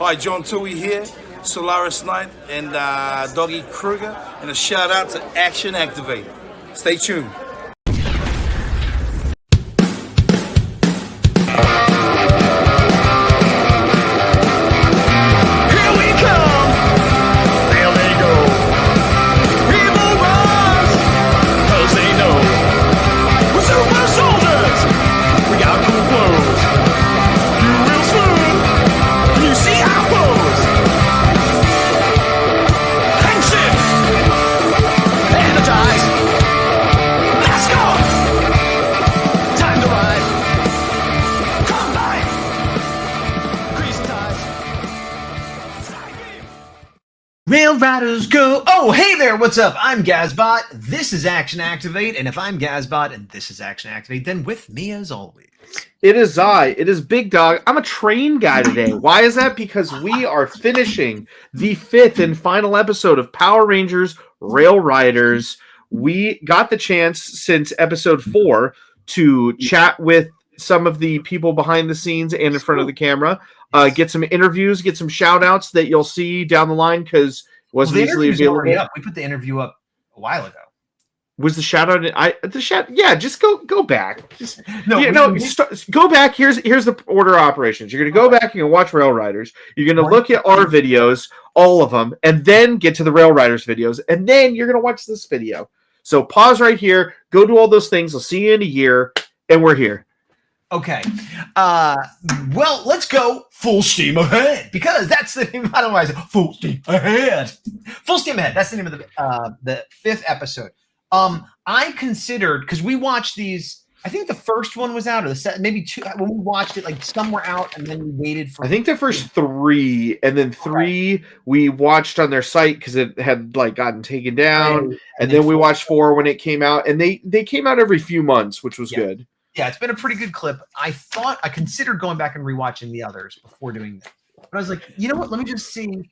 Hi, John Tui here, Solaris Knight, and Doggy Kruger, and a shout out to Action Activate. Stay tuned. Rail Riders go! Oh, hey there, what's up? I'm Gazbot, this is Action Activate, and if I'm Gazbot and this is Action Activate, then with me as always. It is Big Dog. I'm a train guy today. Why is that? Because we are finishing the 5th and final episode of Power Rangers Rail Riders. We got the chance since episode 4 to chat with some of the people behind the scenes and in front of the camera. Get some interviews, get some shout outs that you'll see down the line because it wasn't easily available. Up. We put the interview up a while ago. Was the shout out? Yeah, just go back. Go back. Here's the order of operations. You're gonna go back and you're gonna watch Rail Riders. You're gonna look at our videos, all of them, and then get to the Rail Riders videos, and then you're gonna watch this video. So pause right here, go do all those things. I'll see you in a year, and we're here. Okay. Well, let's go full steam ahead because that's the name. I don't know why I said full steam ahead. Full steam ahead. That's the name of the 5th episode. I considered because we watched these. I think the first one was out, or maybe 2. When we watched it, like some were out, and then we waited for. I think the first 3, and then 3 we watched on their site because it had like gotten taken down, and then we watched 4 when it came out, and they came out every few months, which was good. Yeah, it's been a pretty good clip. I considered going back and rewatching the others before doing that. But I was like, you know what? Let me just see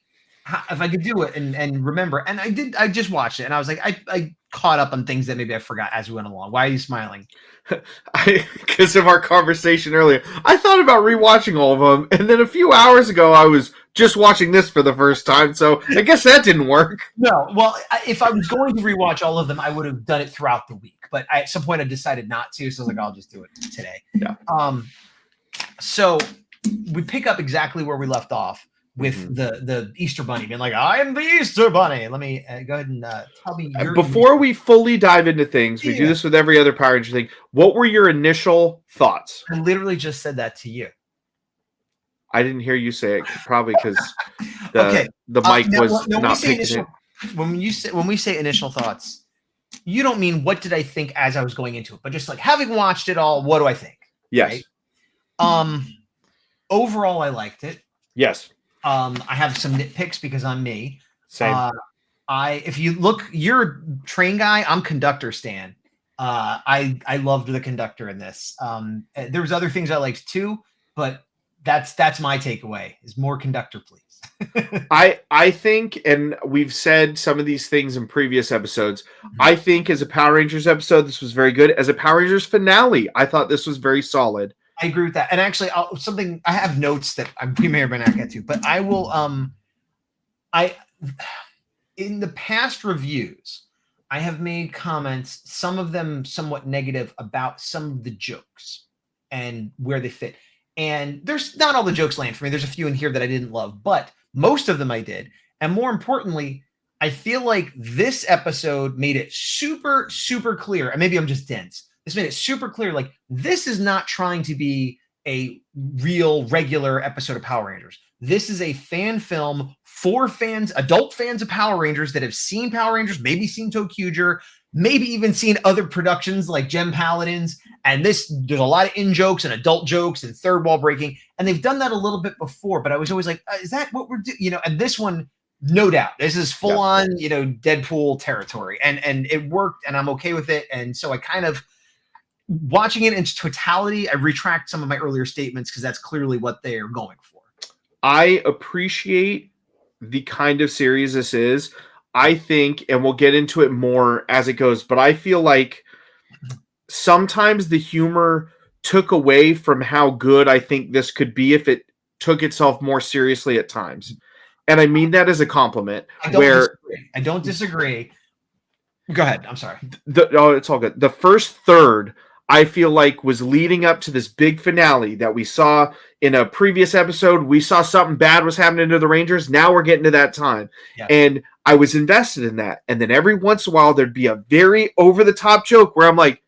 if I could do it and remember. And I did. I just watched it, and I was like, I caught up on things that maybe I forgot as we went along. Why are you smiling? Because of our conversation earlier. I thought about rewatching all of them, and then a few hours ago, I was just watching this for the first time. So I guess that didn't work. No, well, if I was going to rewatch all of them, I would have done it throughout the week. But at some point, I decided not to, so I was like, I'll just do it today. Yeah. So we pick up exactly where we left off with the Easter Bunny being like, "I am the Easter Bunny." Let me go ahead and tell me. Before we fully dive into things, we do this with every other Power Ranger thing. What were your initial thoughts? I literally just said that to you. I didn't hear you say it, probably because the mic was not picking it. When we say initial thoughts, you don't mean what did I think as I was going into it, but just like having watched it all, what do I think? Yes. Right? Overall, I liked it. Yes. I have some nitpicks because I'm me. Same. If you look, you're a train guy. I'm conductor Stan. I loved the conductor in this. There was other things I liked too, but that's my takeaway is more conductor, please. I think, and we've said some of these things in previous episodes, I think as a Power Rangers episode, this was very good. As a Power Rangers finale, I thought this was very solid. I agree with that. And actually, I have notes that we may or may not get to, but I will, in the past reviews, I have made comments, some of them somewhat negative about some of the jokes and where they fit. And there's not all the jokes land for me. There's a few in here that I didn't love, but most of them I did. And more importantly, I feel like this episode made it super, super clear. And maybe I'm just dense. This made it super clear. Like, this is not trying to be a real regular episode of Power Rangers. This is a fan film for fans, adult fans of Power Rangers that have seen Power Rangers, maybe seen Tokuger, maybe even seen other productions like Gem Paladins. And there's a lot of in-jokes and adult jokes and third wall breaking. And they've done that a little bit before, but I was always like, is that what we're doing? You know, and this one, no doubt, this is full on, Deadpool territory. And it worked, and I'm okay with it. And so I kind of, watching it in totality, I retract some of my earlier statements because that's clearly what they're going for. I appreciate the kind of series this is. I think, and we'll get into it more as it goes, but I feel like sometimes the humor took away from how good I think this could be if it took itself more seriously at times. And I mean that as a compliment. I don't disagree. Go ahead. I'm sorry. It's all good. The first third, I feel like, was leading up to this big finale that we saw in a previous episode. We saw something bad was happening to the Rangers. Now we're getting to that time. Yeah. And I was invested in that. And then every once in a while, there'd be a very over-the-top joke where I'm like,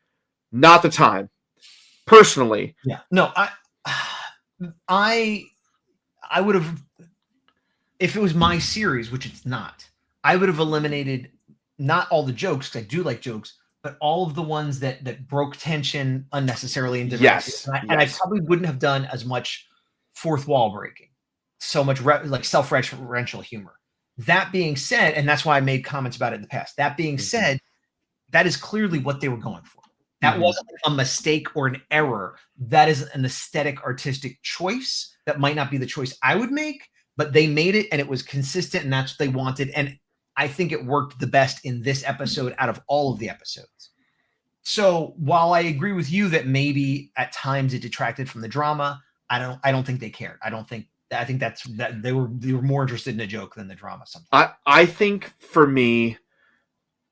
not the time. Personally. Yeah. No, I would have, if it was my series, which it's not, I would have eliminated not all the jokes, because I do like jokes, but all of the ones that broke tension unnecessarily. And I probably wouldn't have done as much fourth wall breaking, so much like self-referential humor. That being said, and that's why I made comments about it in the past. That being said, that is clearly what they were going for. That wasn't a mistake or an error. That is an aesthetic, artistic choice that might not be the choice I would make, but they made it and it was consistent and that's what they wanted. And I think it worked the best in this episode out of all of the episodes. So while I agree with you that maybe at times it detracted from the drama, I don't think they cared. I think that they were more interested in a joke than the drama sometimes. I think for me,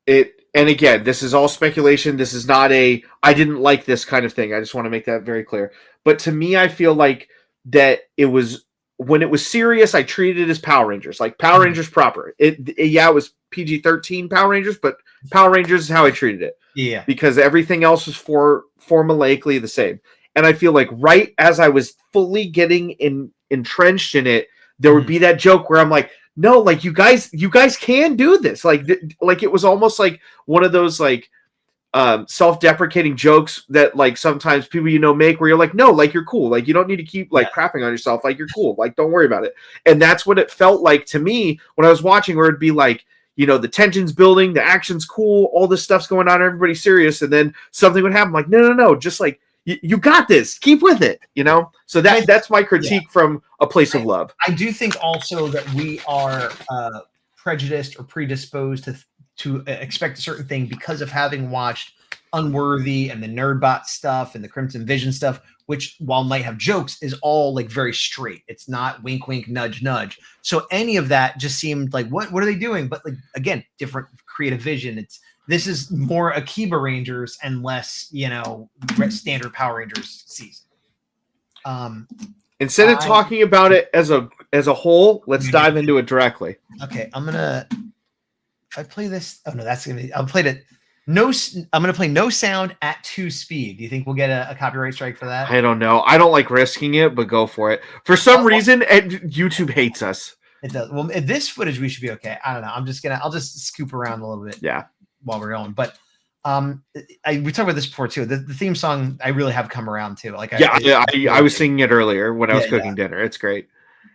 and again, this is all speculation. This is not I didn't like this kind of thing. I just want to make that very clear. But to me, I feel like that it was, when it was serious, I treated it as Power Rangers, like Power Rangers proper. It was PG-13 Power Rangers, but Power Rangers is how I treated it. Yeah. Because everything else was formulaically the same. And I feel like right as I was fully getting entrenched in it, there would be that joke where I'm like, no, like you guys can do this. Like it was almost like one of those like self-deprecating jokes that like sometimes people make where you're like, no, like you're cool. Like you don't need to keep like crapping on yourself. Like you're cool. Like don't worry about it. And that's what it felt like to me when I was watching, where it'd be like, the tension's building, the action's cool, all this stuff's going on, everybody's serious, and then something would happen. Like, no, just like you got this. Keep with it, So that's my critique from a place of love. I do think also that we are prejudiced or predisposed to expect a certain thing because of having watched Unworthy and the Nerdbot stuff and the Crimson Vision stuff, which while might have jokes is all like very straight. It's not wink, wink, nudge, nudge. So any of that just seemed like, what are they doing? But like, again, different creative vision. This is more Akiba Rangers and less, standard Power Rangers season. Instead of talking about it as a whole, let's dive into it directly. Okay, if I play this, I'm gonna play no sound at 2 speed. Do you think we'll get a copyright strike for that? I don't know. I don't like risking it, but go for it. For some reason, YouTube hates us. It does. Well, this footage we should be okay. I don't know. I'll just scoop around a little bit. Yeah. While we're going, but we talked about this before too. The theme song I really have come around to. Like, I was singing it earlier when I was cooking dinner. It's great.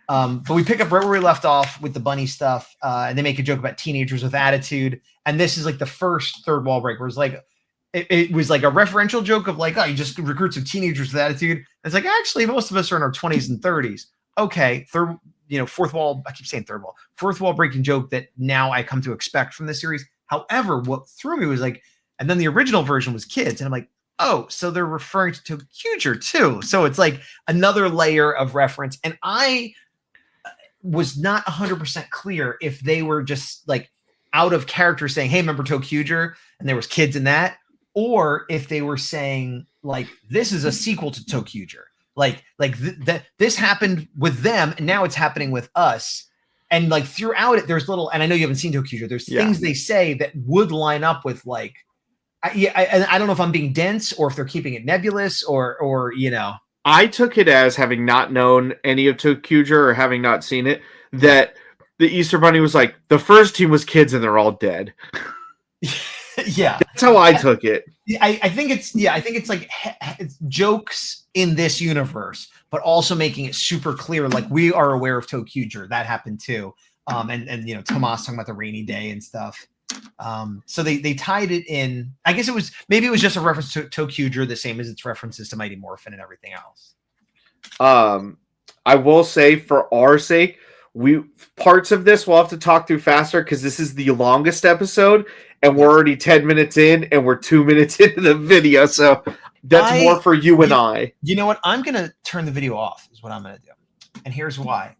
But we pick up right where we left off with the bunny stuff, and they make a joke about teenagers with attitude. And this is like the first third wall break, where it's like it was like a referential joke of like, oh, you just recruit some teenagers with attitude. And it's like, actually, most of us are in our 20s and 30s. Okay, fourth wall. I keep saying third wall. Fourth wall breaking joke that now I come to expect from this series. However, what threw me was like, and then the original version was kids, and I'm like, oh, so they're referring to Tokuger too. So it's like another layer of reference. And I was not 100% clear if they were just like out of character saying, hey, remember Tokuger? And there was kids in that, or if they were saying like, this is a sequel to Tokuger. Like this happened with them, and now it's happening with us. And like throughout it, there's little, and I know you haven't seen Tokuger, there's things they say that would line up with like, I don't know if I'm being dense or if they're keeping it nebulous or. I took it as, having not known any of Tokuger or having not seen it, that the Easter Bunny was like, the first team was kids and they're all dead. Yeah. That's how I took it. I think it's like it's jokes in this universe, but also making it super clear. Like, we are aware of Tokuger. That happened too. And Tomas talking about the rainy day and stuff. So they tied it in. I guess it was just a reference to Tokuger, the same as its references to Mighty Morphin and everything else. I will say, for our sake, parts of this we'll have to talk through faster because this is the longest episode, and we're already 10 minutes in, and we're 2 minutes into the video. So that's more for you and I. You know what? I'm gonna turn the video off. Is what I'm gonna do. and here's why.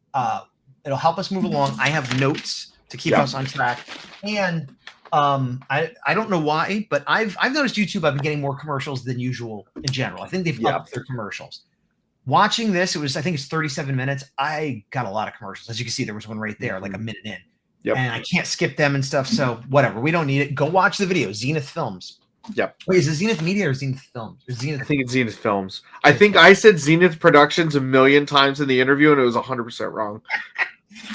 It'll help us move along. I have notes to keep us on track, and I don't know why, but I've noticed YouTube. I've been getting more commercials than usual in general. I think they've upped their commercials. Watching this, I think it's 37 minutes. I got a lot of commercials. As you can see, there was one right there, like a minute in. Yep. And I can't skip them and stuff. So whatever, we don't need it. Go watch the video. Zenith Films. Yep. Wait, is it Zenith Media or Zenith Films? Or Zenith? I think it's Zenith Films. I think I said Zenith Productions a million times in the interview, and it was 100% wrong.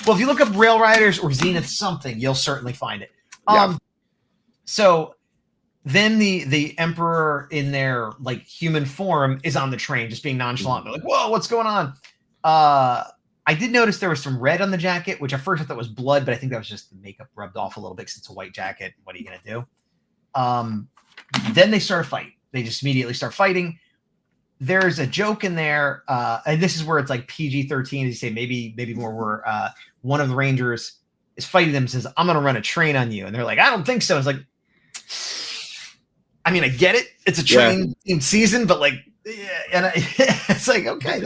Well, if you look up Rail Riders or Zenith something, you'll certainly find it. So then the Emperor in their like human form is on the train, just being nonchalant. They're like, "Whoa, what's going on?" I did notice there was some red on the jacket, which at first I thought was blood, but I think that was just the makeup rubbed off a little bit because it's a white jacket. What are you gonna do? Then they start a fight. They just immediately start fighting. There's a joke in there, and this is where it's like PG-13, as you say, maybe more. Where one of the Rangers is fighting them, and says, "I'm gonna run a train on you," and they're like, "I don't think so." It's like, I mean, I get it. It's a train in season, but like, and it's like, okay.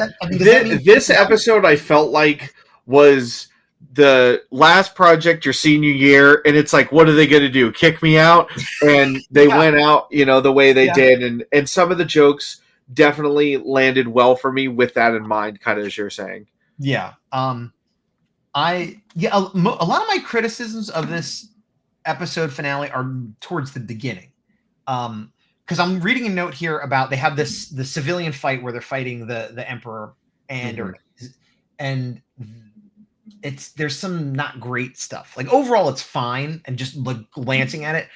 This episode, I felt like was the last project your senior year, and it's like, what are they going to do? Kick me out? And they went out, the way they did, and some of the jokes definitely landed well for me with that in mind, kind of as you're saying. Yeah. A lot of my criticisms of this episode finale are towards the beginning. Because I'm reading a note here about they have the civilian fight where they're fighting the Emperor and there's some not great stuff. Like overall it's fine and just like glancing at it,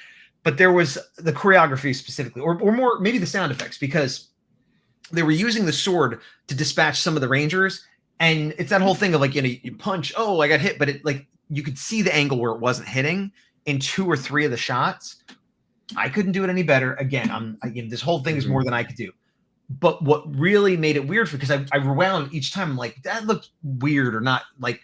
but there was the choreography specifically or more maybe the sound effects, because they were using the sword to dispatch some of the Rangers, and it's that whole thing of like, you punch, oh, I got hit, but it like you could see the angle where it wasn't hitting in 2 or 3 of the shots. I couldn't do it any better. Again, this whole thing is more than I could do. But what really made it weird, because I rewound each time, I'm like, that looked weird or not, like,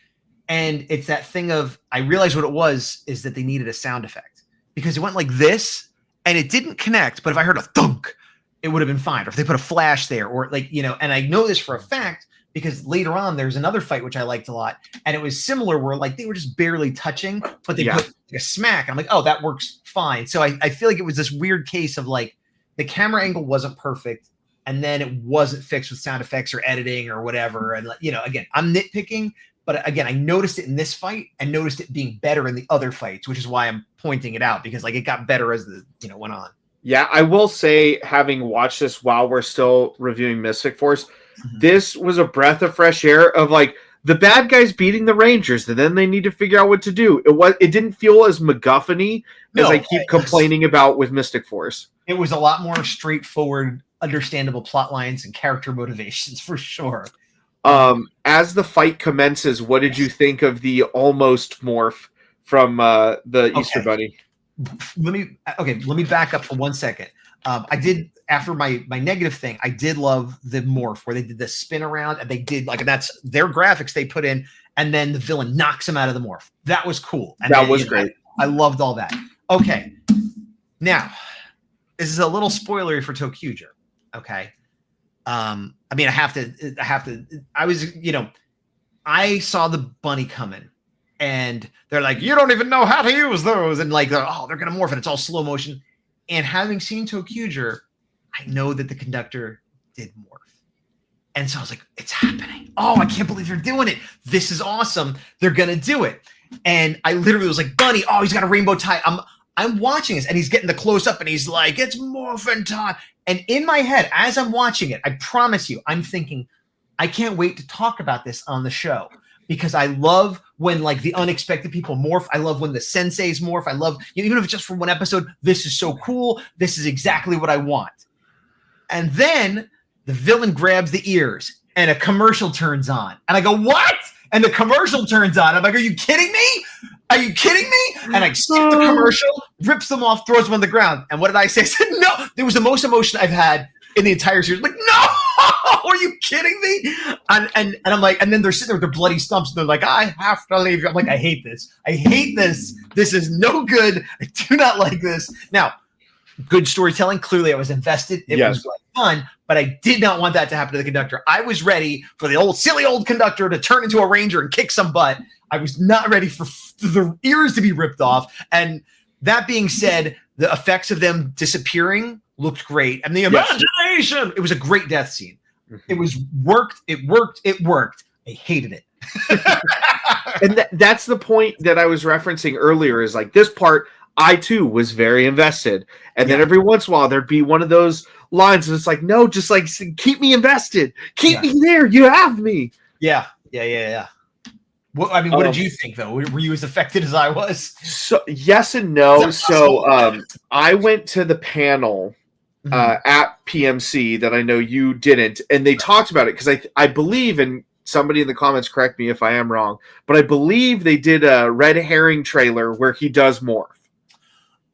and it's that thing of, I realized what it was is that they needed a sound effect, because it went like this and it didn't connect. But if I heard a thunk, it would have been fine. Or if they put a flash there, or like, and I know this for a fact because later on there's another fight which I liked a lot, and it was similar where like they were just barely touching, but they put like a smack. And I'm like, oh, that works fine. So I feel like it was this weird case of like the camera angle wasn't perfect, and then it wasn't fixed with sound effects or editing or whatever. And again, I'm nitpicking, but again, I noticed it in this fight and noticed it being better in the other fights, which is why I'm pointing it out, because like it got better as the went on. Yeah, I will say, having watched this while we're still reviewing Mystic Force, this was a breath of fresh air of like the bad guys beating the Rangers, and then they need to figure out what to do. It didn't feel as MacGuffin-y as I keep complaining about with Mystic Force. It was a lot more straightforward, understandable plot lines and character motivations for sure. As the fight commences, what did you think of the almost morph from the Easter Bunny? Let me back up for 1 second. I did, after my negative thing, I did love the morph where they did the spin around, and they did like, and that's their graphics they put in, and then the villain knocks him out of the morph. That was cool. And that was great. I loved all that. Okay. Now, this is a little spoilery for Tokuger. Okay. I mean, I saw the bunny coming, and they're like, you don't even know how to use those. And like, they're going to morph, and it's all slow motion. And having seen Tokuger, I know that the conductor did morph. And so I was like, it's happening. Oh, I can't believe they're doing it. This is awesome. They're going to do it. And I literally was like, Bunny, oh, he's got a rainbow tie. I'm watching this, and he's getting the close up, and he's like, it's morphin' time. And in my head, as I'm watching it, I promise you, I'm thinking, I can't wait to talk about this on the show, because I love when like the unexpected people morph. I love when the senseis morph. I love, even if it's just for one episode, this is so cool. This is exactly what I want. And then the villain grabs the ears and a commercial turns on. And I go, what? And the commercial turns on. I'm like, are you kidding me? Are you kidding me? And I skip the commercial, rips them off, throws them on the ground. And what did I say? I said, no. There was the most emotion I've had in the entire series. Like, no, are you kidding me? And I'm like, and then they're sitting there with their bloody stumps, and they're like, I have to leave you. I'm like, I hate this. I hate this. This is no good. I do not like this. Now, Good storytelling. Clearly, I was invested. It Yes. was fun, but I did not want that to happen to the conductor. I was ready for the silly old conductor to turn into a ranger and kick some butt. I was not ready for the ears to be ripped off. And that being said, the effects of them disappearing looked great. And the imagination, it was a great death scene. It was worked. It worked. I hated it. And that's the point that I was referencing earlier, is like this part, I too was very invested. And then every once in a while there'd be one of those lines and it's like, no, just like keep me invested. Keep me there. You have me. Yeah. Well, I mean, what did you think though? Were you as affected as I was? So yes and no. So I went to the panel at PMC that I know you didn't, and they talked about it because I believe, and somebody in the comments correct me if I am wrong, but I believe they did a red herring trailer where he does morph.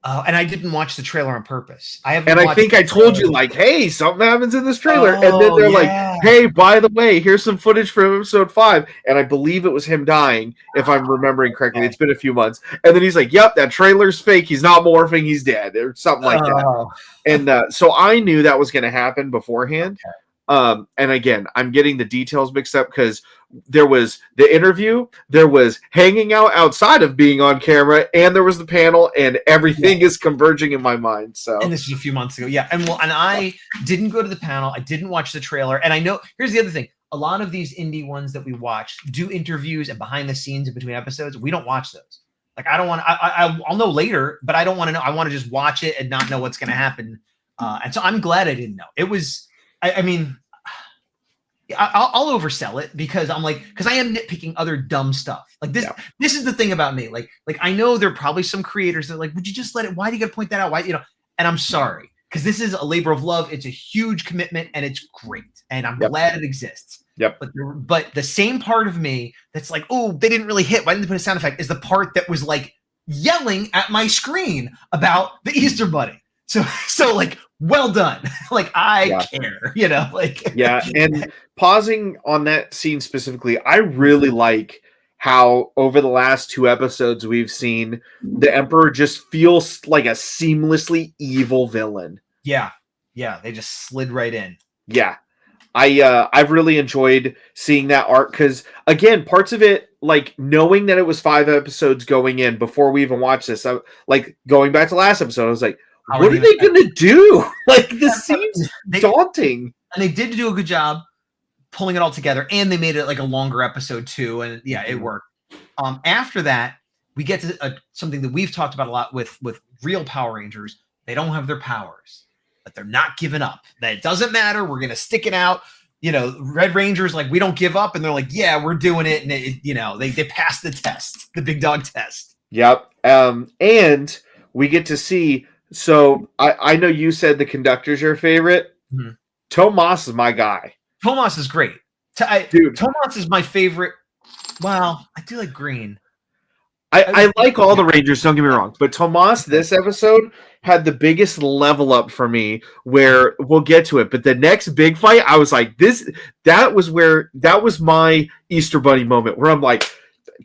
And I didn't watch the trailer on purpose. I think I told you, like, hey, something happens in this trailer. And then they're like, hey, by the way, here's some footage from episode 5. And I believe it was him dying, if I'm remembering correctly. It's been a few months. And then he's like, yep, that trailer's fake. He's not morphing. He's dead, or something like that. And so I knew that was going to happen beforehand. And again, I'm getting the details mixed up because there was the interview, there was hanging out outside of being on camera, and there was the panel, and everything is converging in my mind. So, and this was a few months ago. Yeah. And I didn't go to the panel. I didn't watch the trailer. And I know, here's the other thing. A lot of these indie ones that we watch do interviews and behind the scenes in between episodes. We don't watch those. Like, I don't want to, I'll know later, but I don't want to know. I want to just watch it and not know what's going to happen. And so I'm glad I didn't know. It was, I mean, I'll oversell it because I'm like, because I am nitpicking other dumb stuff like this. Yeah. This is the thing about me. Like I know there are probably some creators that are like, would you just let it? Why do you got to point that out? Why, you know? And I'm sorry, because this is a labor of love. It's a huge commitment, and it's great, and I'm glad it exists. Yep. But the same part of me that's like, oh, they didn't really hit. Why didn't they put a sound effect? Is the part that was like yelling at my screen about the Easter Bunny. So like, well done. Like, I care, you know, like. Yeah. And pausing on that scene specifically, I really like how over the last 2 episodes we've seen the Emperor just feels like a seamlessly evil villain. Yeah. Yeah. They just slid right in. Yeah. I've really enjoyed seeing that arc because, again, parts of it, like knowing that it was 5 episodes going in before we even watched this, like going back to last episode, I was like, what are they going to do? Like, this seems daunting. And they did do a good job pulling it all together, and they made it like a longer episode too. And yeah, it worked. After that, we get to something that we've talked about a lot with real Power Rangers. They don't have their powers, but they're not giving up. That it doesn't matter. We're going to stick it out. You know, Red Rangers, like, we don't give up. And they're like, yeah, we're doing it. And you know, they passed the test, the big dog test. Yep. And we get to see. So I know you said the conductor's your favorite. Mm-hmm. Tomas is my guy. Tomas is great. Dude, Tomas is my favorite. Well, I do like Green. I like all the Rangers, don't get me wrong. But Tomas, this episode, had the biggest level up for me, where we'll get to it. But the next big fight, I was like, that was my Easter Bunny moment, where I'm like,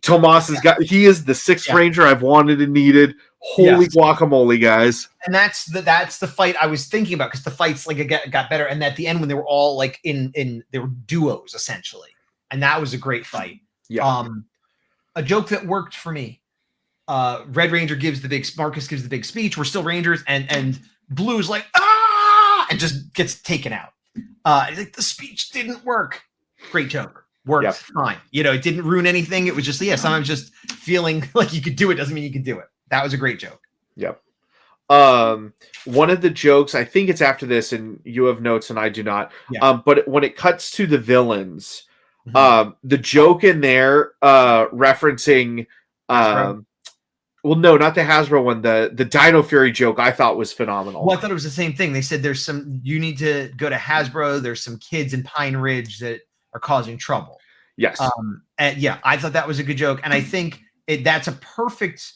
Tomas he is the 6th Ranger I've wanted and needed. Holy guacamole, guys. And that's the fight I was thinking about, because the fights like got better, and at the end when they were all like in they were duos essentially, and that was a great fight. A joke that worked for me. Red Ranger Marcus gives the big speech, we're still Rangers, and Blue's like, ah, and just gets taken out. Like, the speech didn't work. Great joke. Worked fine. You know, it didn't ruin anything. It was just, sometimes just feeling like you could do it doesn't mean you can do it. That was a great joke. Yep. One of the jokes, I think it's after this, and you have notes and I do not. But when it cuts to the villains, the joke in there referencing well, no, not the Hasbro one, the Dino Fury joke, I thought was phenomenal. Well, I thought it was the same thing. They said you need to go to Hasbro. There's some kids in Pine Ridge that are causing trouble. Yes. And yeah, I thought that was a good joke. And I think that's a perfect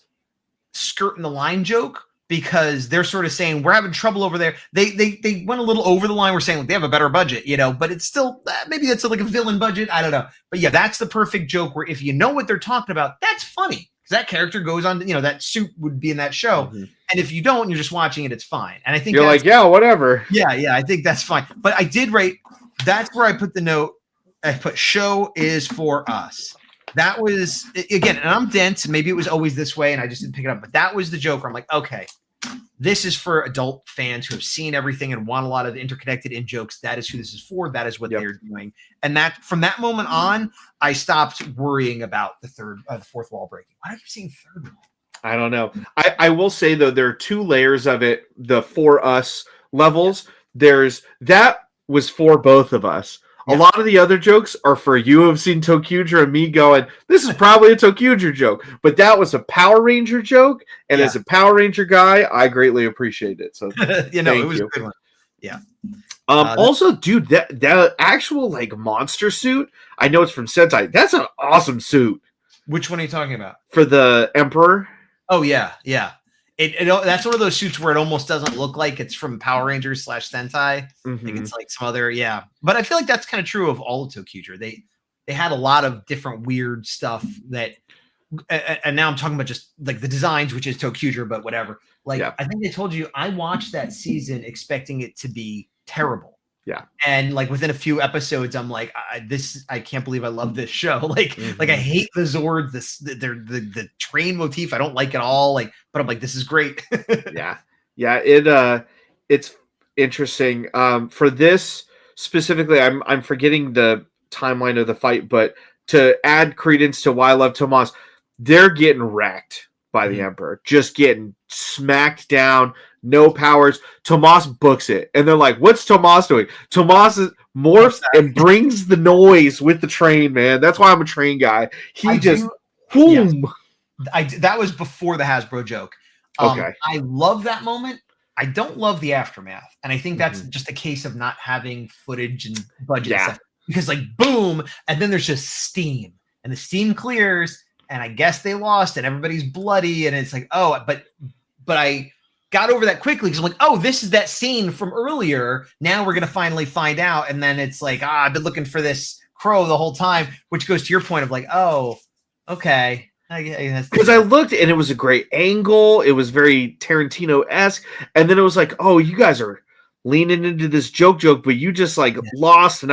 skirt in the line joke, because they're sort of saying we're having trouble over there. They went a little over the line. We're saying, like, they have a better budget, you know, but it's still, maybe that's like a villain budget. I don't know. But yeah, that's the perfect joke where if you know what they're talking about, that's funny. Because that character goes on, you know, that suit would be in that show. And if you don't, you're just watching it, it's fine. And I think You're like, yeah, whatever. Yeah, I think that's fine. But I did write, that's where I put the note. I put show is for us. That was, again, and I'm dense. Maybe it was always this way and I just didn't pick it up. But that was the joke where I'm like, okay, this is for adult fans who have seen everything and want a lot of interconnected in jokes. That is who this is for. That is what they're doing. And that from that moment on, I stopped worrying about the fourth wall breaking. Why do I keep saying third wall? I don't know. I will say, though, there are two layers of it. The for us levels. There's that was for both of us. A lot of the other jokes are for you who have seen Tokuger and me going, this is probably a Tokuger joke. But that was a Power Ranger joke. And as a Power Ranger guy, I greatly appreciate it. So it was a good one. Yeah. Also, dude, that actual like monster suit, I know it's from Sentai. That's an awesome suit. Which one are you talking about? For the Emperor. Oh, yeah. That's one of those suits where it almost doesn't look like it's from Power Rangers / Sentai. I think it's like some other, But I feel like that's kind of true of all of Tokuger. They had a lot of different weird stuff that, and now I'm talking about just like the designs, which is Tokuger, but whatever. Like, I think they told you, I watched that season expecting it to be terrible. Yeah. And like within a few episodes, I'm like, I can't believe I love this show. Like I hate the Zords, the train motif. I don't like it all. Like, but I'm like, this is great. It's interesting. For this specifically, I'm forgetting the timeline of the fight, but to add credence to why I love Tomas, they're getting wrecked by the Emperor, just getting smacked down. No powers. Tomas books it. And they're like, what's Tomas doing? Tomas morphs and brings the noise with the train, man. That's why I'm a train guy. Boom. That was before the Hasbro joke. Okay. I love that moment. I don't love the aftermath. And I think that's just a case of not having footage and budget stuff. Because like, boom, and then there's just steam. And the steam clears, and I guess they lost, and everybody's bloody, and it's like, oh, but I got over that quickly because I'm like, oh, this is that scene from earlier. Now we're going to finally find out. And then it's like, I've been looking for this crow the whole time, which goes to your point of like, oh, okay. Because I looked and it was a great angle. It was very Tarantino-esque. And then it was like, oh, you guys are leaning into this joke, but you just like lost. And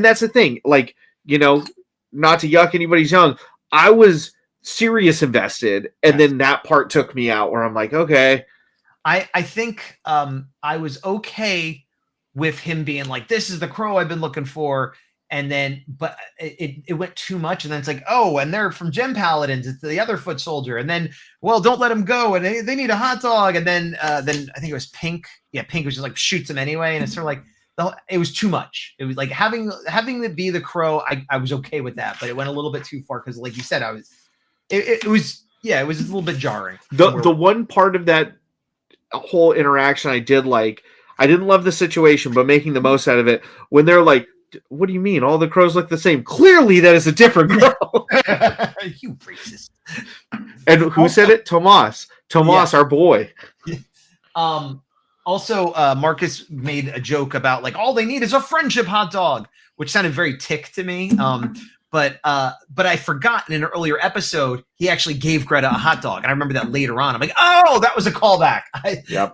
that's the thing. Like, not to yuck anybody's young, I was serious invested. And then that part took me out where I'm like, okay. I think I was okay with him being like, this is the crow I've been looking for. And then, but it went too much. And then it's like, oh, and they're from Gem Paladins. It's the other foot soldier. And then, well, don't let them go. And they need a hot dog. And then I think it was Pink. Yeah, Pink was just like shoots him anyway. And it's sort of like, it was too much. It was like having to be the crow. I was okay with that, but it went a little bit too far. Cause like you said, it was a little bit jarring. The one part of that whole interaction I didn't love the situation, but making the most out of it when they're like, what do you mean all the crows look the same? Clearly that is a different crow. You racist. And who said it? Tomas, our boy. Also Marcus made a joke about like all they need is a friendship hot dog, which sounded very Tick to me. But I forgot in an earlier episode, he actually gave Greta a hot dog. And I remember that later on. I'm like, oh, that was a callback.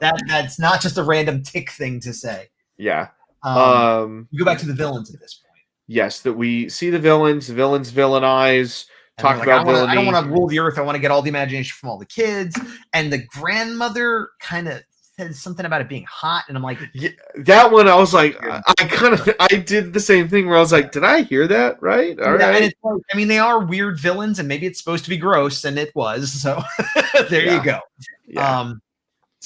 That's not just a random Tick thing to say. Yeah. We go back to the villains at this point. Yes, that we see the villains villainize, talk about villainy. I don't want to rule the earth. I want to get all the imagination from all the kids. And the grandmother kind of said something about it being hot, and I'm like, that one. I was like, I did the same thing where I was like, did I hear that right? All right. And it's like, I mean, they are weird villains, and maybe it's supposed to be gross, and it was. So there you go. Yeah.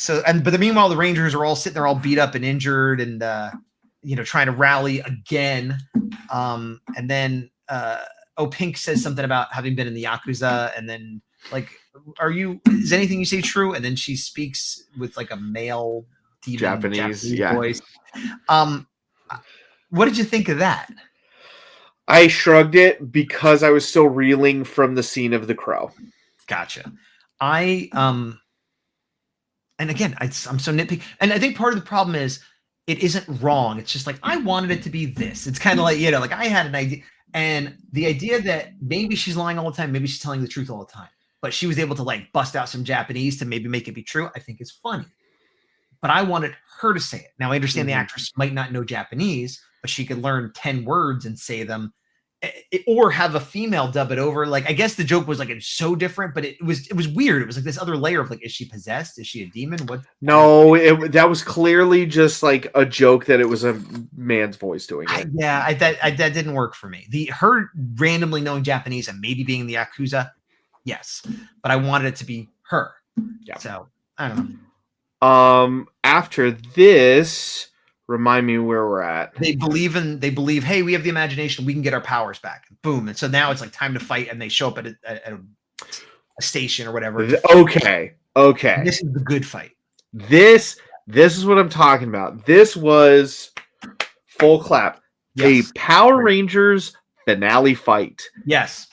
But meanwhile, the Rangers are all sitting there, all beat up and injured, and trying to rally again. And then Pink says something about having been in the Yakuza, and then like, is anything you say true? And then she speaks with like a male demon Japanese voice. What did you think of that? I shrugged it because I was still reeling from the scene of the crow. Gotcha. And again, I'm so nitpicky. And I think part of the problem is it isn't wrong. It's just like, I wanted it to be this. It's kind of like, like I had an idea. And the idea that maybe she's lying all the time, maybe she's telling the truth all the time. but she was able to like bust out some Japanese to maybe make it be true, I think is funny. But I wanted her to say it. Now I understand the actress might not know Japanese, but she could learn 10 words and say them, or have a female dub it over. Like, I guess the joke was like, it's so different, but it was weird. It was like this other layer of like, is she possessed? Is she a demon? What? No, that was clearly just like a joke that it was a man's voice doing it. That didn't work for me. Her randomly knowing Japanese and maybe being the Yakuza, yes, but I wanted it to be her. Yeah. So I don't know. After this, remind me where we're at. They believe, hey, we have the imagination, we can get our powers back. Boom. And so now it's like time to fight, and they show up at a station or whatever. Okay. And this is the good fight. This is what I'm talking about. This was full clap. Yes. A Power Rangers finale fight. Yes.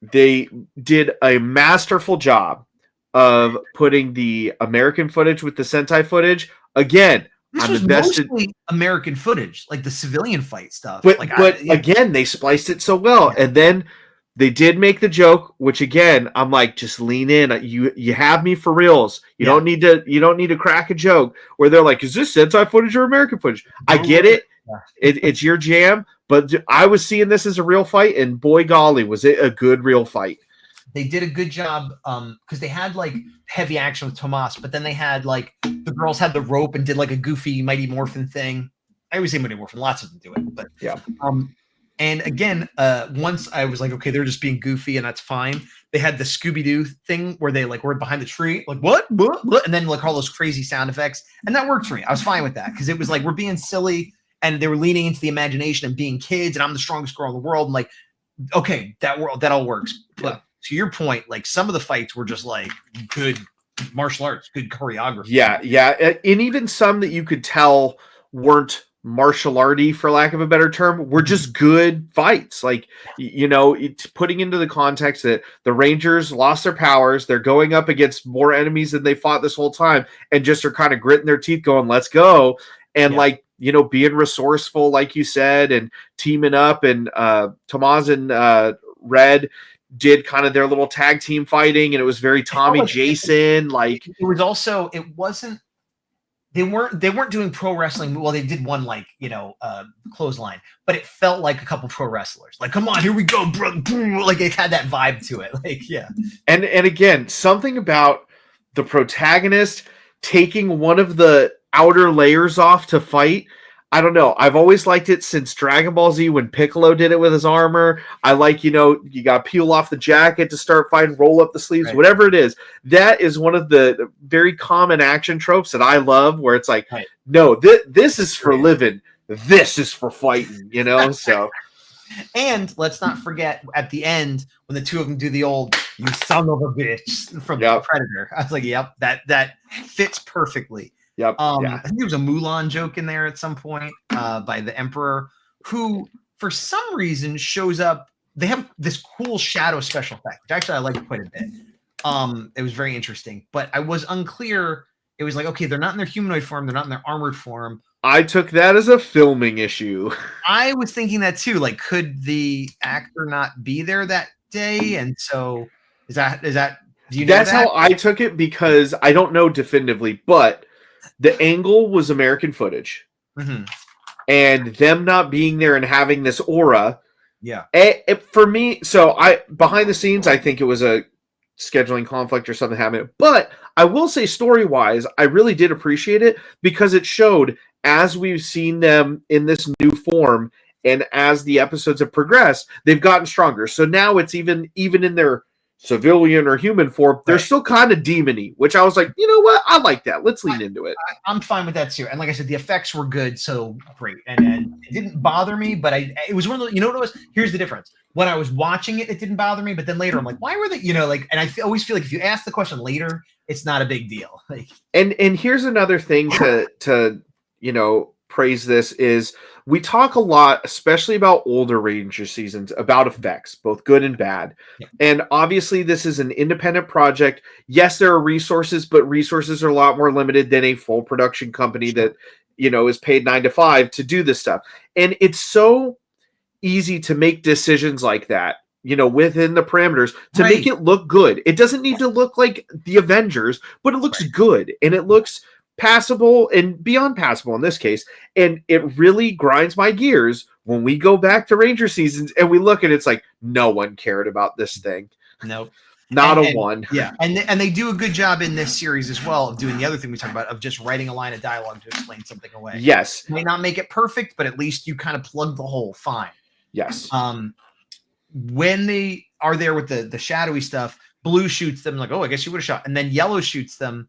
They did a masterful job of putting the American footage with the Sentai footage. Again, this was mostly American footage, like the civilian fight stuff. But again, they spliced it so well. Yeah. And then they did make the joke, which again, I'm like, just lean in. You have me for reals. You don't need to crack a joke where they're like, is this Sentai footage or American footage? I get it. It's your jam, but I was seeing this as a real fight, and boy golly, was it a good real fight. They did a good job because they had like heavy action with Tomas, but then they had like the girls had the rope and did like a goofy Mighty Morphin thing. I always say Mighty Morphin, lots of them do it, but yeah. And again, once I was like, okay, they're just being goofy and that's fine. They had the Scooby-Doo thing where they like were behind the tree, like what? And then like all those crazy sound effects, and that worked for me. I was fine with that because it was like we're being silly and they were leaning into the imagination and being kids, and I'm the strongest girl in the world. And like, okay, that all works, but to your point, like some of the fights were just like good martial arts, good choreography. Yeah. And even some that you could tell weren't martial arty, for lack of a better term, were just good fights. Like, it's putting into the context that the Rangers lost their powers. They're going up against more enemies than they fought this whole time, and just are kind of gritting their teeth going, let's go. And being resourceful, like you said, and teaming up, and Tomas and Red did kind of their little tag team fighting, and it was very Tommy Jason. Like it was also, it wasn't, they weren't doing pro wrestling. Well, they did one clothesline, but it felt like a couple pro wrestlers. Like, come on, here we go, bro. Like it had that vibe to it. Like, yeah. And again, something about the protagonist taking one of the outer layers off to fight. I don't know. I've always liked it since Dragon Ball Z when Piccolo did it with his armor. I like, you got to peel off the jacket to start fighting, roll up the sleeves, right. Whatever it is. That is one of the very common action tropes that I love, where it's like, right. No, this is for living. This is for fighting, so. And let's not forget at the end when the two of them do the old "you son of a bitch" from Predator. I was like, yep, that fits perfectly. Yep. I think there was a Mulan joke in there at some point by the Emperor, who for some reason shows up. They have this cool shadow special effect, which actually I liked quite a bit. It was very interesting, but I was unclear. It was like, okay, they're not in their humanoid form, they're not in their armored form. I took that as a filming issue. I was thinking that too. Like, could the actor not be there that day? And so is that do you know that's how I took it, because I don't know definitively, but the angle was American footage, and them not being there and having this aura. Yeah. For me, so behind the scenes, I think it was a scheduling conflict or something happening. But I will say, story-wise, I really did appreciate it, because it showed, as we've seen them in this new form, and as the episodes have progressed, they've gotten stronger. So now it's even in their civilian or human form, they're still kind of demony, which I was like, you know what? I like that. Let's lean into it. I'm fine with that too. And like I said, the effects were good, so great. And it didn't bother me, but it was one of those, what it was? Here's the difference. When I was watching it, it didn't bother me, but then later I'm like, why were they, and I always feel like if you ask the question later, it's not a big deal. Like, and here's another thing to praise this is, we talk a lot, especially about older Ranger seasons, about effects, both good and bad. Yeah. And obviously this is an independent project. Yes, there are resources, but resources are a lot more limited than a full production company that, is paid 9 to 5 to do this stuff. And it's so easy to make decisions like that within the parameters to make it look good. It doesn't need to look like the Avengers, but it looks good, and it looks passable and beyond passable in this case. And it really grinds my gears when we go back to Ranger seasons and we look at it, it's like no one cared about this thing. Nope. Not a one. Yeah. And they do a good job in this series as well of doing the other thing we talked about, of just writing a line of dialogue to explain something away. Yes. May not make it perfect, but at least you kind of plug the hole. Fine. Yes. When they are there with the shadowy stuff, blue shoots them like, oh, I guess you would have shot. And then yellow shoots them.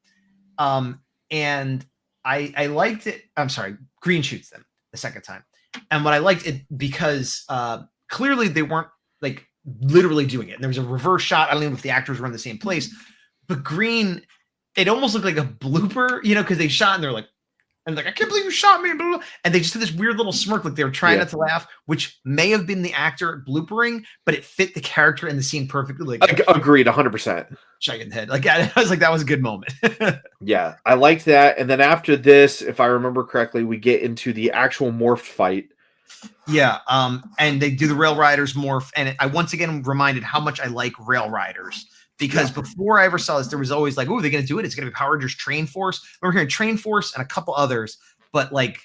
And I liked it. I'm sorry. Green shoots them the second time. And what I liked it because clearly they weren't like literally doing it. And there was a reverse shot. I don't know if the actors were in the same place, but green, it almost looked like a blooper, because they shot and they're like, I can't believe you shot me. Blah, blah. And they just had this weird little smirk, like they were trying not to laugh, which may have been the actor bloopering, but it fit the character in the scene perfectly. Like, agreed, 100%. Shaking the head. Like, I was like, that was a good moment. Yeah, I liked that. And then after this, if I remember correctly, we get into the actual morphed fight. Yeah, and they do the Rail Riders morph, and I once again reminded how much I like Rail Riders, because before I ever saw this, there was always like, oh, they're going to do it. It's going to be Power Rangers Train Force. We're hearing Train Force and a couple others, but like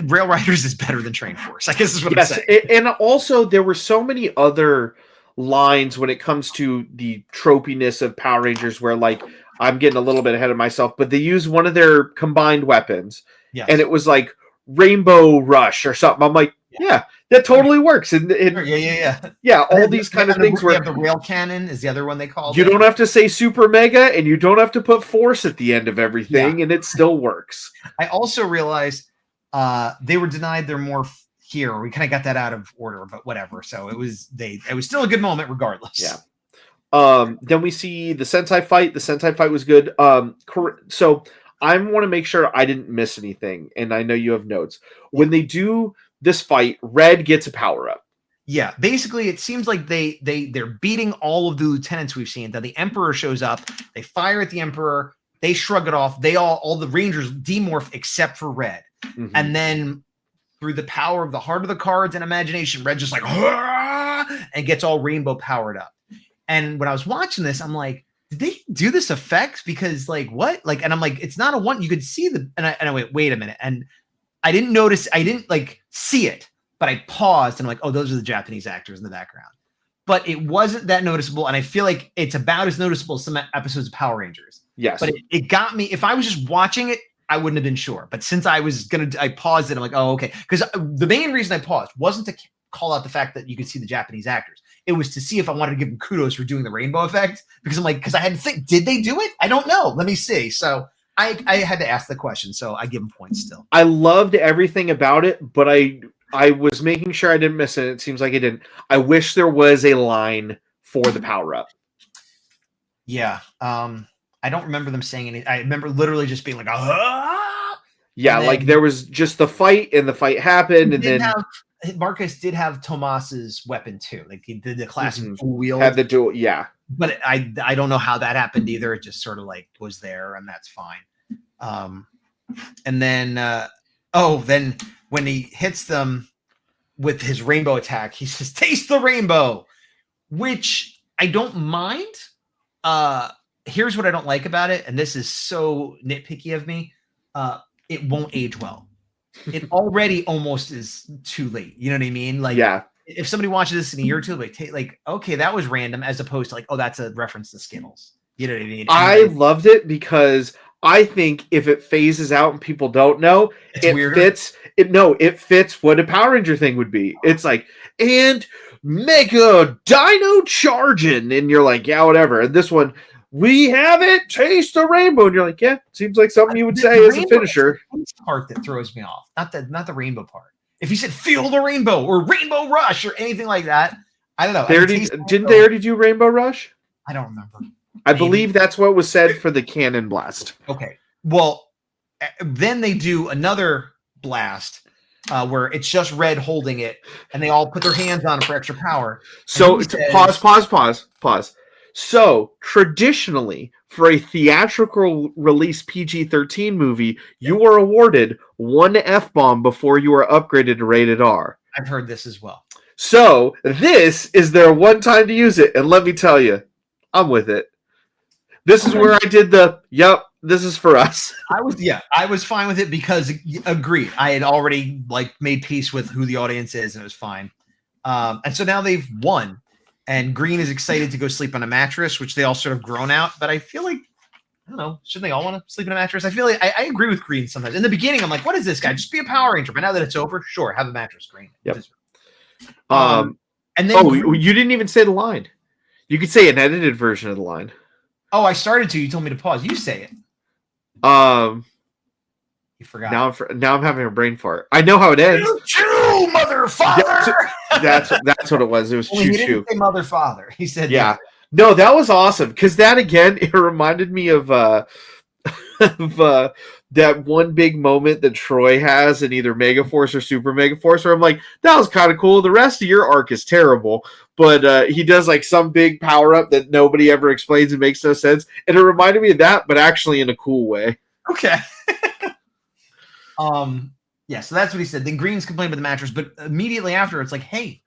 Rail Riders is better than Train Force, I guess is what I'm saying. And also there were so many other lines when it comes to the tropiness of Power Rangers where like I'm getting a little bit ahead of myself, but they use one of their combined weapons, and it was like Rainbow Rush or something. I'm like, yeah, that totally works. And all these kind of things where the rail cannon is the other one they call. You don't have to say super mega, and you don't have to put force at the end of everything, and it still works. I also realized they were denied their morph here. We kind of got that out of order, but whatever. So it was still a good moment regardless. Yeah. Then we see the Sentai fight. The Sentai fight was good. So I want to make sure I didn't miss anything, and I know you have notes. When they do this fight, Red gets a power-up. Yeah, basically it seems like they're beating all of the lieutenants we've seen. Then the Emperor shows up, they fire at the Emperor, they shrug it off, all the Rangers demorph except for Red. Mm-hmm. And then through the power of the heart of the cards and imagination, Red just like and gets all rainbow powered up. And when I was watching this, I'm like, did they do this effect? Because like what? Like, and I'm like, it's not a one. You could see and I wait a minute. And I didn't notice, I didn't like see it, but I paused and I'm like, oh, those are the Japanese actors in the background. But it wasn't that noticeable. And I feel like it's about as noticeable as some episodes of Power Rangers. Yes. But it got me. If I was just watching it, I wouldn't have been sure. But since I paused it. I'm like, oh, okay. Because the main reason I paused wasn't to call out the fact that you could see the Japanese actors. It was to see if I wanted to give them kudos for doing the rainbow effect. Because I'm like, because I had to think, did they do it? I don't know. Let me see. So I had to ask the question, so I give him points still. I loved everything about it, but I was making sure I didn't miss it. It seems like I didn't. I wish there was a line for the power-up. Yeah. I don't remember them saying anything. I remember literally just being like, ah! Yeah, like there was just the fight, and the fight happened, and then Marcus did have Tomas's weapon too. Like he did the classic dual wield. Had the dual, yeah. But I don't know how that happened either. It just sort of like was there, and that's fine. And then then when he hits them with his rainbow attack, he says, "Taste the rainbow," which I don't mind. Here's what I don't like about it, and this is so nitpicky of me. It won't age well. It already almost is too late. You know what I mean? Like, yeah. If somebody watches this in a year or two, like, okay, that was random, as opposed to like, oh, that's a reference to Skittles. You know what I mean? I loved it because I think if it phases out and people don't know, it fits. It fits what a Power Ranger thing would be. It's like, and Mega Dino charging, and you're like, yeah, whatever. And this one, we have it, taste the rainbow, and you're like, yeah, seems like something you would say as a finisher. It's the part that throws me off, not the rainbow part. If you said feel the rainbow or Rainbow Rush or anything like that, I don't know. Didn't they already do Rainbow Rush? I don't remember. I believe that's what was said for the cannon blast. Okay. Well, then they do another blast where it's just Red holding it, and they all put their hands on it for extra power. So pause. So traditionally, for a theatrical release PG-13 movie, you are awarded one F-bomb before you are upgraded to rated R. I've heard this as well. So this is their one time to use it, and let me tell you, I'm with it. This is where I did yep, this is for us. I was fine with it because agreed. I had already like made peace with who the audience is, and it was fine. And so now they've won, and Green is excited to go sleep on a mattress, which they all sort of grown out. But I feel like, I don't know, shouldn't they all want to sleep in a mattress? I feel like I agree with Green sometimes. In the beginning, I'm like, what is this guy? Just be a Power Ranger. But now that it's over, sure, have a mattress, Green. Yep. And then you didn't even say the line. You could say an edited version of the line. Oh, I started to. You told me to pause. You say it. You forgot. Now I'm having a brain fart. I know how it ends. Choo, mother, father. That's what it was. It was well, choo he choo. didn't say mother, father. He said yeah. No, that was awesome because that again, it reminded me of that one big moment that Troy has in either Megaforce or Super Megaforce, where I'm like, that was kind of cool. The rest of your arc is terrible, but he does like some big power up that nobody ever explains and makes no sense, and it reminded me of that, but actually in a cool way. Okay. Yeah, so that's what he said. Then Green's complained about the mattress, but immediately after, it's like, hey,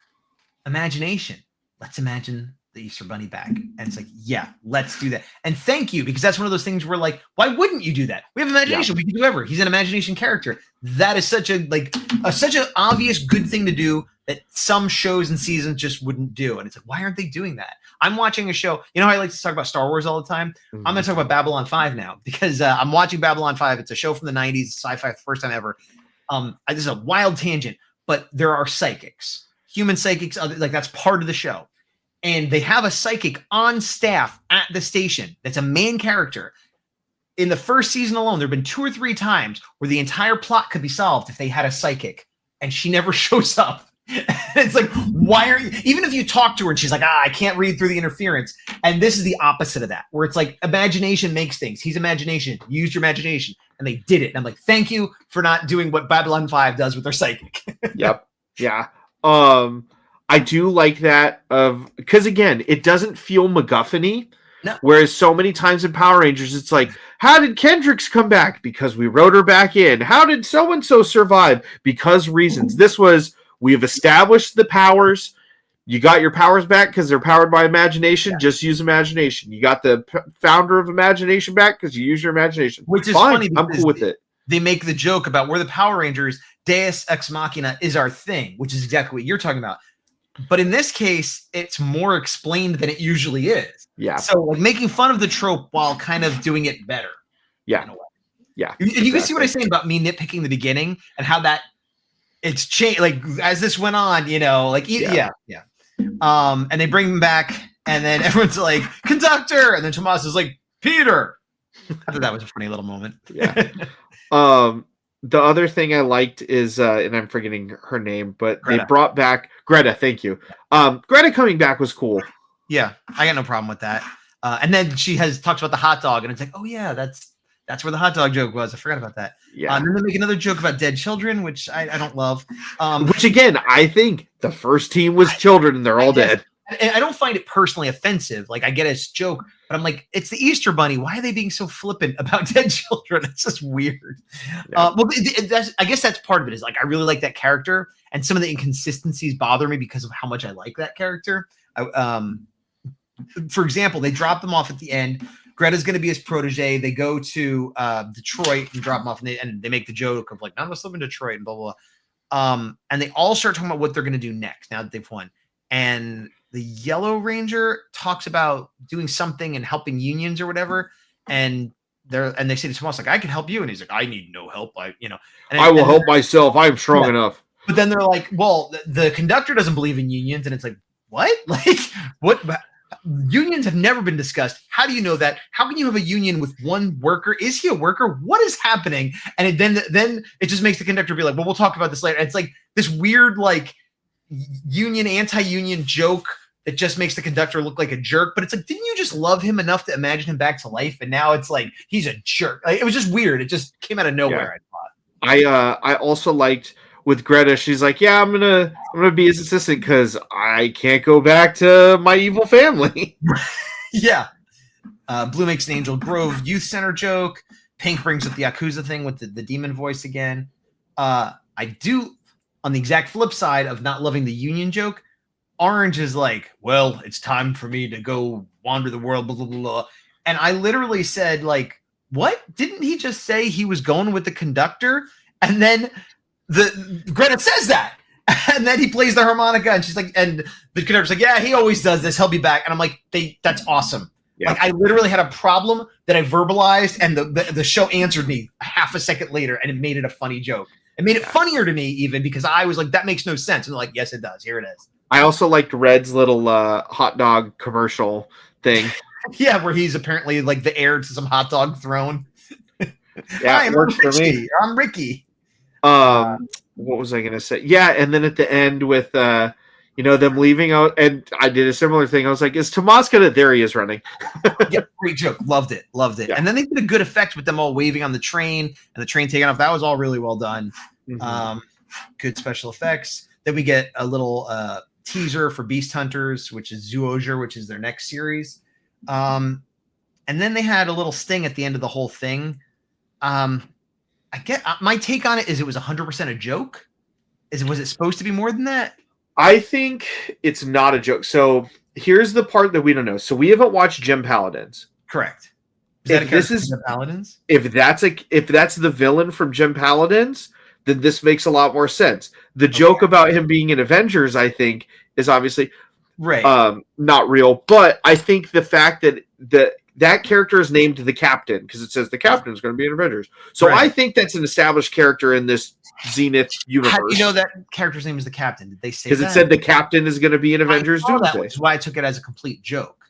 imagination. Let's imagine the Easter Bunny back. And it's like, yeah, let's do that. And thank you, because that's one of those things where like, why wouldn't you do that? We have imagination. Yeah. We can do whatever. He's an imagination character. That is such an obvious good thing to do that some shows and seasons just wouldn't do. And it's like, why aren't they doing that? I'm watching a show. You know how I like to talk about Star Wars all the time? Mm-hmm. I'm going to talk about Babylon 5 now because I'm watching Babylon 5. It's a show from the 90s, sci-fi, first time ever. This is a wild tangent, but there are psychics, human psychics, like that's part of the show. And they have a psychic on staff at the station that's a main character. In the first season alone, there have been 2 or 3 times where the entire plot could be solved if they had a psychic, and she never shows up. And it's like, why are you, even if you talk to her and she's like, I can't read through the interference. And this is the opposite of that, where it's like imagination makes things. He's imagination. Use your imagination. And they did it. And I'm like, thank you for not doing what Babylon 5 does with their psychic. Yep. Yeah. I do like that because again, it doesn't feel MacGuffin-y. No. Whereas so many times in Power Rangers, it's like, how did Kendrix come back? Because we wrote her back in. How did so-and-so survive? Because reasons. This was, we have established the powers. You got your powers back because they're powered by imagination. Yeah. Just use imagination. You got the founder of imagination back because you use your imagination. Which is fine. Funny. I'm cool with it. They make the joke about we're the Power Rangers. Deus Ex Machina is our thing, which is exactly what you're talking about. But in this case, it's more explained than it usually is. Yeah. So like making fun of the trope while kind of doing it better. Yeah. Yeah. And you can see what I'm saying about me nitpicking the beginning and how that it's changed. Like as this went on, you know, like yeah. And they bring him back, and then everyone's like, "Conductor," and then Tomas is like, "Peter." I thought that was a funny little moment. Yeah. The other thing I liked is, and I'm forgetting her name, but Greta. They brought back Greta. Thank you. Greta coming back was cool. Yeah, I got no problem with that. And then she talks about the hot dog, and it's like, oh yeah, that's where the hot dog joke was. I forgot about that. Yeah. And then they make another joke about dead children, which I don't love. Which again, I think the first team was children, and they're all dead. And I don't find it personally offensive. Like I get it's a joke, but I'm like, it's the Easter Bunny. Why are they being so flippant about dead children? It's just weird. Yeah. I guess that's part of it. Is like I really like that character, and some of the inconsistencies bother me because of how much I like that character. For example, they drop them off at the end. Greta's going to be his protege. They go to Detroit and drop him off, and they make the joke of like, "I'm going to live in Detroit," and blah blah blah. And they all start talking about what they're going to do next now that they've won. And the Yellow Ranger talks about doing something and helping unions or whatever. And they say to Tomas, like, I can help you. And he's like, I need no help. I will help myself. I'm strong enough. But then they're like, well, the conductor doesn't believe in unions. And it's like, what? Like, what? Unions have never been discussed. How do you know that? How can you have a union with one worker? Is he a worker? What is happening? And then it just makes the conductor be like, well, we'll talk about this later. And it's like this weird, like, union, anti-union joke that just makes the conductor look like a jerk. But it's like, didn't you just love him enough to imagine him back to life? And now it's like he's a jerk. Like, it was just weird. It just came out of nowhere. Yeah. I also liked with Greta. She's like, yeah, I'm gonna be his assistant because I can't go back to my evil family. Yeah. Blue makes an Angel Grove Youth Center joke. Pink brings up the Yakuza thing with the demon voice again. I on the exact flip side of not loving the Union joke, Orange is like, well, it's time for me to go wander the world, blah, blah, blah, blah. And I literally said, like, what? Didn't he just say he was going with the conductor? And then Greta says that. And then he plays the harmonica, and she's like, and the conductor's like, yeah, he always does this. He'll be back. And I'm like, that's awesome. Yeah. Like, I literally had a problem that I verbalized, and the show answered me half a second later, and it made it a funny joke. It made it funnier to me, even, because I was like, that makes no sense. And they're like, yes, it does. Here it is. I also liked Red's little hot dog commercial thing. Yeah, where he's apparently like the heir to some hot dog throne. Yeah, it works for me. I'm Ricky. What was I going to say? Yeah, and then at the end with, them leaving out, and I did a similar thing. I was like, is Tomas gonna? There he is running. Yeah, great joke. Loved it. Yeah. And then they did a good effect with them all waving on the train and the train taking off. That was all really well done. Mm-hmm. Good special effects. Then we get a little teaser for Beast Hunters, which is Zoosier, which is their next series. And then they had a little sting at the end of the whole thing. I get my take on it is it was 100% a joke. Was it supposed to be more than that? I think it's not a joke. So here's the part that we don't know. So we haven't watched Gem Paladins. Correct. If Gem Paladins? If that's the villain from Gem Paladins, then this makes a lot more sense. The joke about him being in Avengers, I think, is obviously not real. But I think the fact that character is named the Captain, because it says the Captain is going to be in Avengers. So I think that's an established character in this Zenith universe. How do you know that character's name is the Captain? Did they say that? Because it said the Captain is going to be in Avengers Doomsday. Which is why I took it as a complete joke.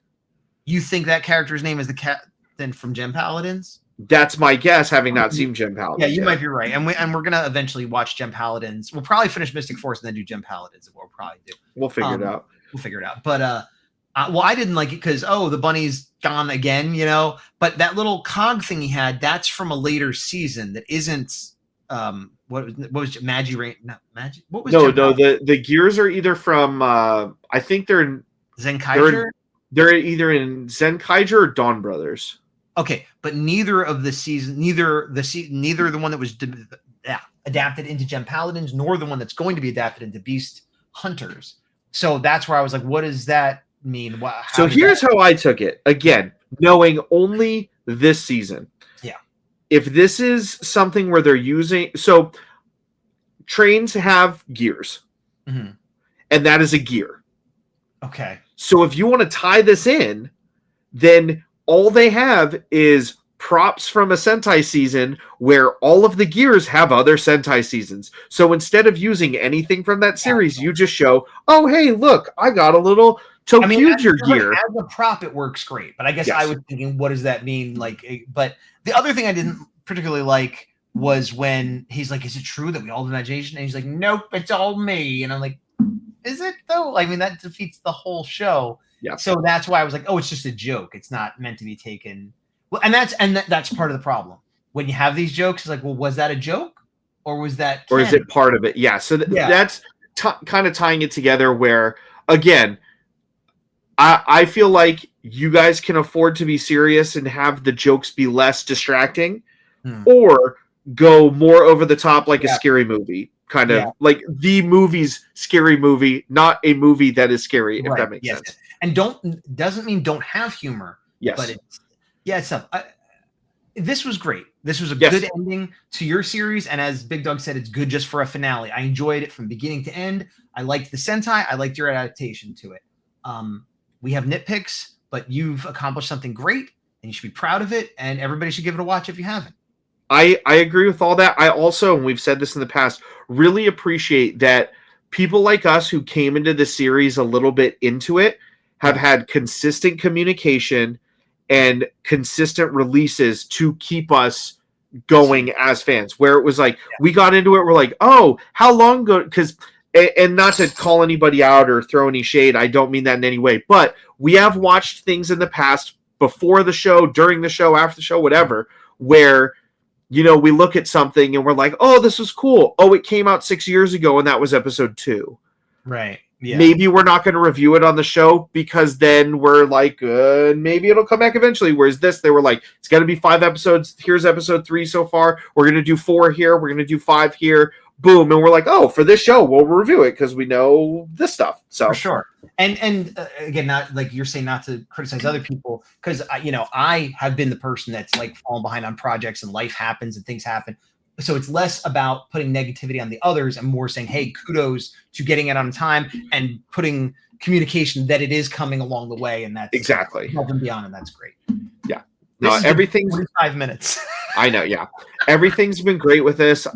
You think that character's name is the Captain from Gem Paladins? That's my guess, having not seen Gem Paladins. Yeah, you might be right. And we're going to eventually watch Gem Paladins. We'll probably finish Mystic Force and then do Gem Paladins. Is what we'll probably do. We'll figure it out. But I didn't like it because, the bunny's gone again, But that little cog thing he had, that's from a later season that isn't, what was it? Magi Rain? Not Magi? What was the gears are either from, I think they're in Zenkaiger? They're either in Zenkaiger or Dawn Brothers. Okay, but neither of the season, neither the one that was adapted into Gem Paladins, nor the one that's going to be adapted into Beast Hunters. So that's where I was like, what does that mean? So here's how I took it. Again, knowing only this season. Yeah. If this is something where they're using... So trains have gears. Mm-hmm. And that is a gear. Okay. So if you want to tie this in, then all they have is props from a Sentai season where all of the gears have other Sentai seasons. So instead of using anything from that series, you just show, oh, hey, look, I got a little Tokuger gear. As a prop, it works great. But I guess I was thinking, what does that mean? But the other thing I didn't particularly like was when he's like, is it true that we all have imagination? And he's like, nope, it's all me. And I'm like, is it though? I mean, that defeats the whole show. Yeah. So that's why I was like, oh, it's just a joke. It's not meant to be taken. Well, and that's part of the problem. When you have these jokes, it's like, well, was that a joke? Or was that canon? Or is it part of it? Yeah. So that's kind of tying it together where, again, I feel like you guys can afford to be serious and have the jokes be less distracting or go more over the top like a scary movie. Kind of like the movie's scary movie, not a movie that is scary, if that makes sense. And doesn't mean don't have humor. Yes. But it's tough. This was great. This was a good ending to your series. And as Big Dog said, it's good just for a finale. I enjoyed it from beginning to end. I liked the Sentai. I liked your adaptation to it. We have nitpicks, but you've accomplished something great and you should be proud of it. And everybody should give it a watch if you haven't. I agree with all that. I also, and we've said this in the past, really appreciate that people like us who came into the series a little bit into it have had consistent communication and consistent releases to keep us going as fans. Where it was like, we got into it, we're like, oh, how long ago? Because, and not to call anybody out or throw any shade, I don't mean that in any way, but we have watched things in the past before the show, during the show, after the show, whatever, where we look at something and we're like, oh, this was cool. Oh, it came out 6 years ago and that was episode 2. Right. Yeah. Maybe we're not going to review it on the show because then we're like, maybe it'll come back eventually. Whereas this, they were like, it's got to be 5 episodes. Here's episode 3 so far. We're going to do 4 here. We're going to do 5 here. boom, and we're like, oh, for this show, we'll review it because we know this stuff. So For sure. And again, not like you're saying, not to criticize other people, because I have been the person that's like fallen behind on projects, and life happens and things happen. So it's less about putting negativity on the others and more saying, hey, kudos to getting it on time and putting communication that it is coming along the way, and that's exactly above and beyond, and that's great. Yeah. No, everything's 45 minutes. I know, yeah. Everything's been great with this.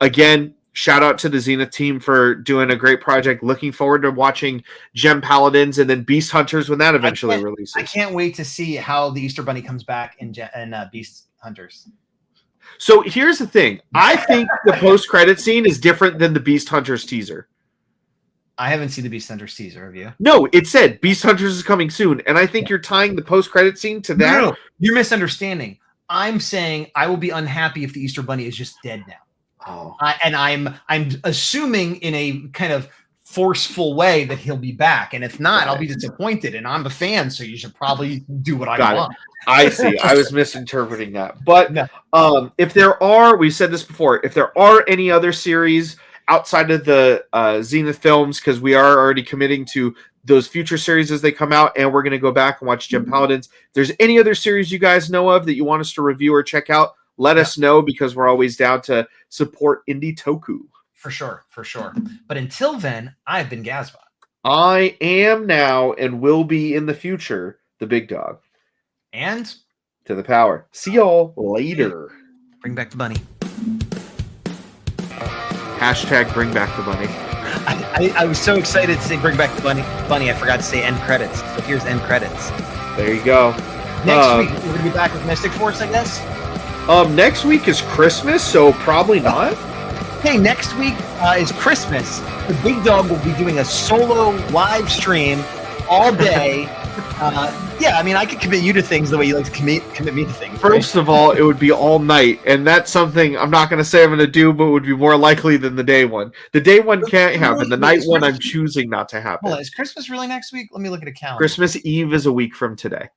Again, shout out to the Zenith team for doing a great project. Looking forward to watching Gem Paladins and then Beast Hunters when that eventually releases. I can't wait to see how the Easter Bunny comes back in Beast Hunters. So here's the thing. I think the post-credit scene is different than the Beast Hunters teaser. I haven't seen the Beast Hunters teaser, have you? No, it said Beast Hunters is coming soon, and I think you're tying the post-credit scene to that. No, you're misunderstanding. I'm saying I will be unhappy if the Easter Bunny is just dead now. Oh. I'm assuming in a kind of forceful way that he'll be back, and if not, I'll be disappointed. And I'm a fan, so you should probably do what I want. I see. I was misinterpreting that. But no. If there are, we've said this before, if there are any other series outside of the Zenith Films, because we are already committing to those future series as they come out, and we're going to go back and watch Gem Paladins. If there's any other series you guys know of that you want us to review or check out, let us know, because we're always down to support indie toku. For sure, for sure. But until then, I've been Gazbot. I am now and will be in the future the big dog. And to the power. See y'all later. Bring back the bunny. Hashtag bring back the bunny. I was so excited to say bring back the bunny. I forgot to say end credits. So here's end credits. There you go. Next week, we're going to be back with Mystic Force, I guess? Next week is Christmas, so probably not. Hey, next week is Christmas. The big dog will be doing a solo live stream all day. Yeah, I mean, I could commit you to things the way you like to commit me to things. First of all, it would be all night, and that's something I'm not going to say I'm going to do, but would be more likely than the day one. The day one can't happen. The night one I'm choosing not to happen. Hold on, is Christmas really next week? Let me look at a calendar. Christmas Eve is a week from today.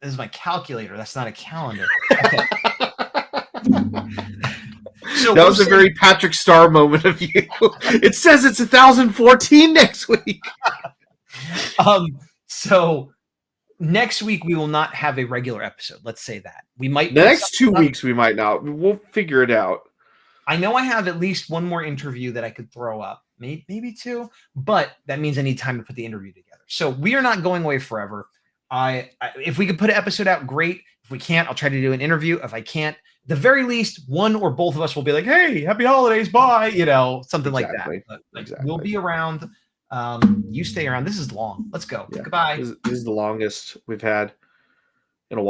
This is my calculator. That's not a calendar. Okay. So that was a very Patrick Star moment of you. It says it's 1014 next week. So next week we will not have a regular episode. Let's say that. We might the next 2 weeks we might not. We'll figure it out. I know I have at least one more interview that I could throw up. Maybe two, but that means I need time to put the interview together. So we are not going away forever. If we could put an episode out, great. If we can't, I'll try to do an interview. If I can't, the very least, one or both of us will be like, hey, happy holidays, bye, something like that. But, we'll be around. You stay around. This is long. Let's go. Yeah. Goodbye. This is the longest we've had in a while.